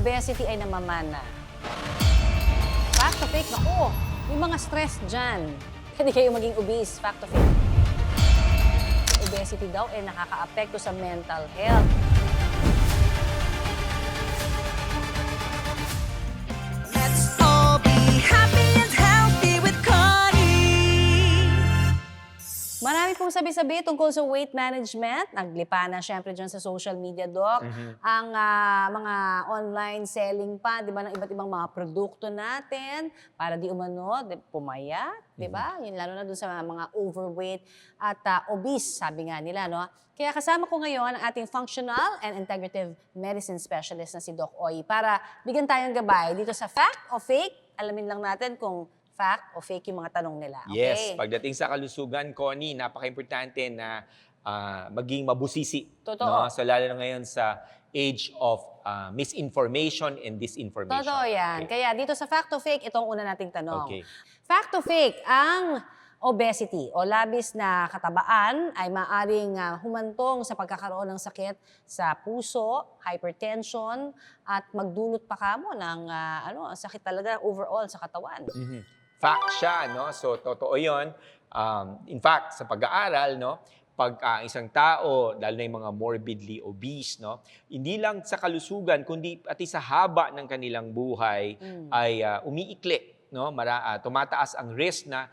obesity ay namamana. Fact o fake? Naku, yung mga stress dyan. Pwede kayo maging obese. Fact o fake? Obesity daw ay nakaka-apekto sa mental health. Let's all be happy and healthy with Connie. Marami pong sabi-sabi tungkol sa weight management. Naglipa na syempre dyan sa social media, Doc. Ang mga online selling pa, di ba, ng iba't ibang mga produkto natin para di umano, pumayat, di ba? Yun, lalo na dun sa mga overweight at obese, sabi nga nila, no? Kaya kasama ko ngayon ang ating functional and integrative medicine specialist na si Doc Oy para bigyan tayong gabay dito sa fact o fake. Alamin lang natin kung fact o fake yung mga tanong nila. Okay? Yes, pagdating sa kalusugan, Connie, napaka-importante na maging mabusisi. Totoo. No? So lalo na ngayon sa age of misinformation and disinformation. Totoo yan. Okay. Kaya dito sa fact o fake, itong una nating tanong. Okay. Fact o fake, ang obesity o labis na katabaan ay maaring humantong sa pagkakaroon ng sakit sa puso, hypertension, at magdulot pa kamo ng sakit talaga overall sa katawan. Fact siya, no? So, totoo yun. In fact, sa pag-aaral, no? Pag isang tao, lalo na yung mga morbidly obese, no? Hindi lang sa kalusugan, kundi pati sa haba ng kanilang buhay ay umiikli, no? Tumataas ang risk na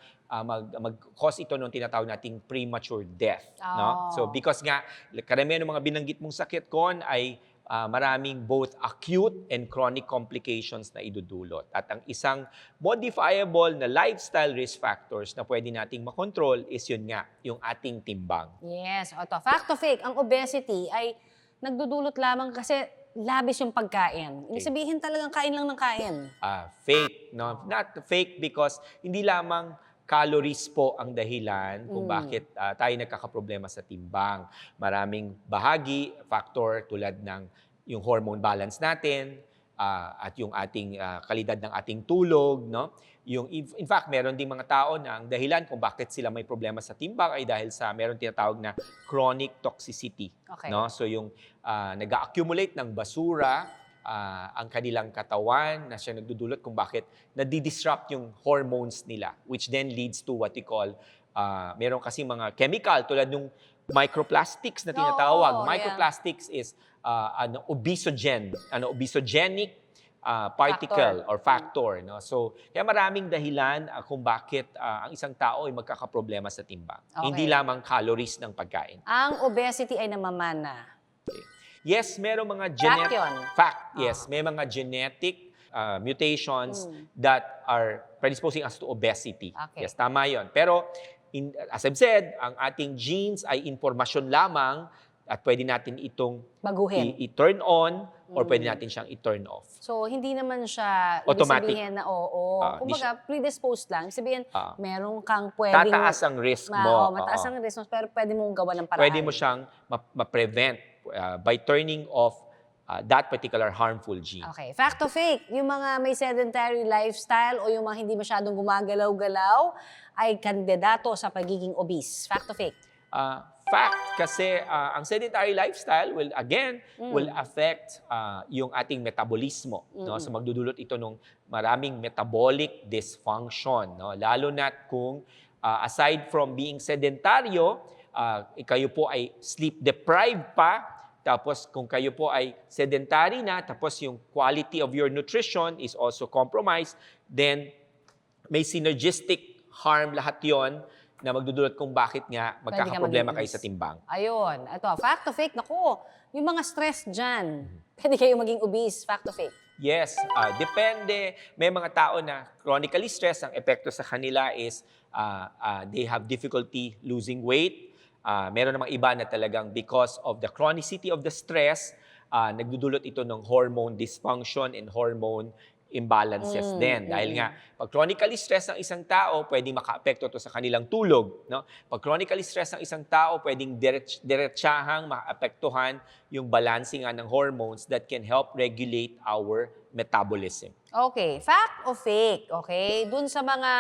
mag-cause ito ng tinatawag nating premature death, no? So, because nga, karamihan ng mga binanggit mong sakit, Con, ay maraming both acute and chronic complications na idudulot. At ang isang modifiable na lifestyle risk factors na pwede nating makontrol is yun nga, yung ating timbang. Yes. O to, fact o fake, ang obesity ay nagdudulot lamang kasi labis yung pagkain. Ibig sabihin talagang kain lang ng kain. Fake, no? Not fake because hindi lamang calories po ang dahilan kung bakit tayo nagkakaproblema sa timbang. Maraming bahagi, factor tulad ng yung hormone balance natin at yung ating kalidad ng ating tulog, no? Yung in fact, meron ding mga tao na ang dahilan kung bakit sila may problema sa timbang ay dahil sa meron tinatawag na chronic toxicity, Okay. no? So yung nag-accumulate ng basura ang kanilang katawan na siya nagdudulot kung bakit nadi-disrupt yung hormones nila, which then leads to what we call, meron kasi mga chemical tulad ng microplastics na tinatawag. Oo, Microplastics is obesogenic particle or factor. No? So, kaya maraming dahilan kung bakit ang isang tao ay magkakaproblema sa timbang. Okay. Hindi lamang calories ng pagkain. Ang obesity ay namamana. Yes, merong mga Fact yun. Yes, may mga genetic mutations that are predisposing us to obesity. Okay. Yes, tama yun. Pero, as I've said, ang ating genes ay informasyon lamang at pwede natin itong Baguhin. i-turn on or pwede natin siyang i-turn off. So, hindi naman siya Automatic. ibig sabihin na oo. Kumbaga, predisposed lang. Ibig sabihin, meron kang pwedeng... Tataas ang risk mo. Mataas ang risk mo, pero pwede mong gawa ng paraan. Pwede mo siyang ma-prevent by turning off that particular harmful gene. Okay. Fact o fake, yung mga may sedentary lifestyle o yung mga hindi masyadong gumagalaw-galaw ay kandidato sa pagiging obese. Fact o fake? Fact, kasi ang sedentary lifestyle will affect yung ating metabolismo. No? So magdudulot ito ng maraming metabolic dysfunction. No? Lalo na kung aside from being sedentaryo, kayo po ay sleep deprived pa, tapos kung kayo po ay sedentary na, tapos yung quality of your nutrition is also compromised, then may synergistic harm lahat yon na magdudulot kung bakit nga magkakaproblema kayo sa timbang. Ayun. Ito, fact o fake? Naku, yung mga stress dyan, pwede kayo maging obese. Fact o fake? Yes, depende. May mga tao na chronically stressed, ang epekto sa kanila is they have difficulty losing weight. Meron namang iba na talagang because of the chronicity of the stress, nagdudulot ito ng hormone dysfunction and hormone imbalances din. Dahil nga, pag chronically stress ang isang tao, pwedeng maka-apekto ito sa kanilang tulog. No? Pag chronically stress ang isang tao, pwedeng diretsahang maka-apektuhan yung balancing ng hormones that can help regulate our metabolism. Okay. Fact o fake? Okay. Dun sa mga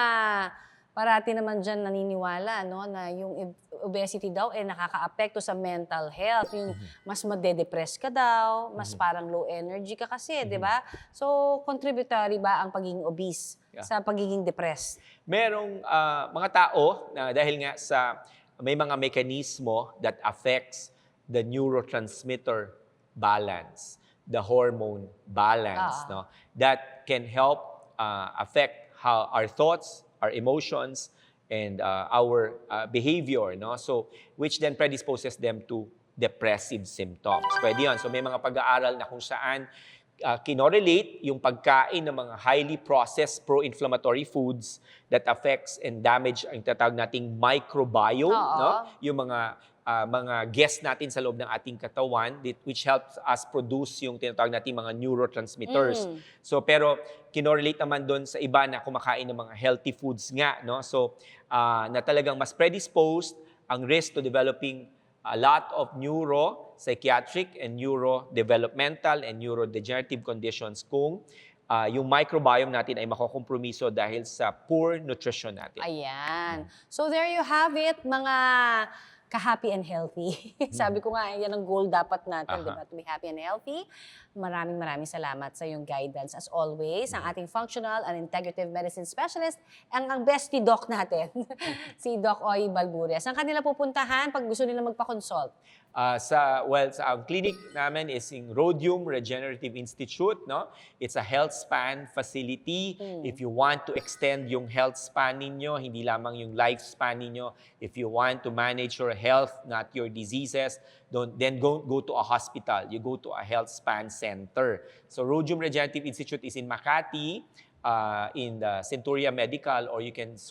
parati naman dyan naniniwala, no, na yung obesity daw nakaka-apekto sa mental health. Yung mas madedepress ka daw, mas parang low energy ka kasi, di ba? So, contributory ba ang pagiging obese sa pagiging depressed? Merong mga tao na dahil nga sa may mga mekanismo that affects the neurotransmitter balance, the hormone balance, no, that can help affect how our thoughts, our emotions, and our behavior, no? So, which then predisposes them to depressive symptoms. Pwede yun. So, may mga pag-aaral na kung saan kinorelate yung pagkain ng mga highly processed pro-inflammatory foods that affects and damage ang tatawag nating microbiome, no? Yung mga guests natin sa loob ng ating katawan, which helps us produce yung tinatawag nating mga neurotransmitters. So, pero kinorelate naman doon sa iba na kumakain ng mga healthy foods nga, no? So, na talagang mas predisposed ang risk to developing a lot of neuropsychiatric and neurodevelopmental and neurodegenerative conditions kung yung microbiome natin ay makokompromiso dahil sa poor nutrition natin. Ayan. So there you have it, mga ka-happy and healthy. Sabi ko nga, yan ang goal dapat natin, di ba? To be happy and healthy. Maraming salamat sa iyong guidance. As always, ang ating functional and integrative medicine specialist, ang bestie doc natin, si Doc Oy Balburias. Ang kanila pupuntahan pag gusto nila magpa-consult? Sa ang clinic namin is in Rhodium Regenerative Institute, no? It's a health span facility. If you want to extend yung health span ninyo, hindi lamang yung lifespan ninyo. If you want to manage your health, not your diseases, then go to a hospital. You go to a health span center. So Rhodium Regenerative Institute is in Makati, in the Centuria Medical, or you can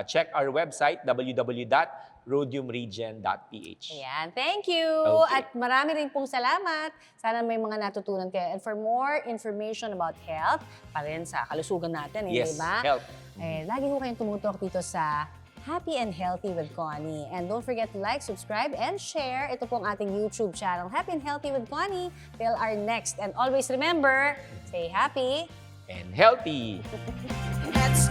check our website, www.rhodiumregen.ph. Ayan, thank you! Okay. At marami rin pong salamat. Sana may mga natutunan kayo. And for more information about health, pa rin sa kalusugan natin, hindi Yes, ba? health. Lagi ko kayong tumutok dito sa Happy and Healthy with Connie. And don't forget to like, subscribe, and share. Ito pong ating YouTube channel, Happy and Healthy with Connie. Till our next. And always remember, stay happy And healthy! Let's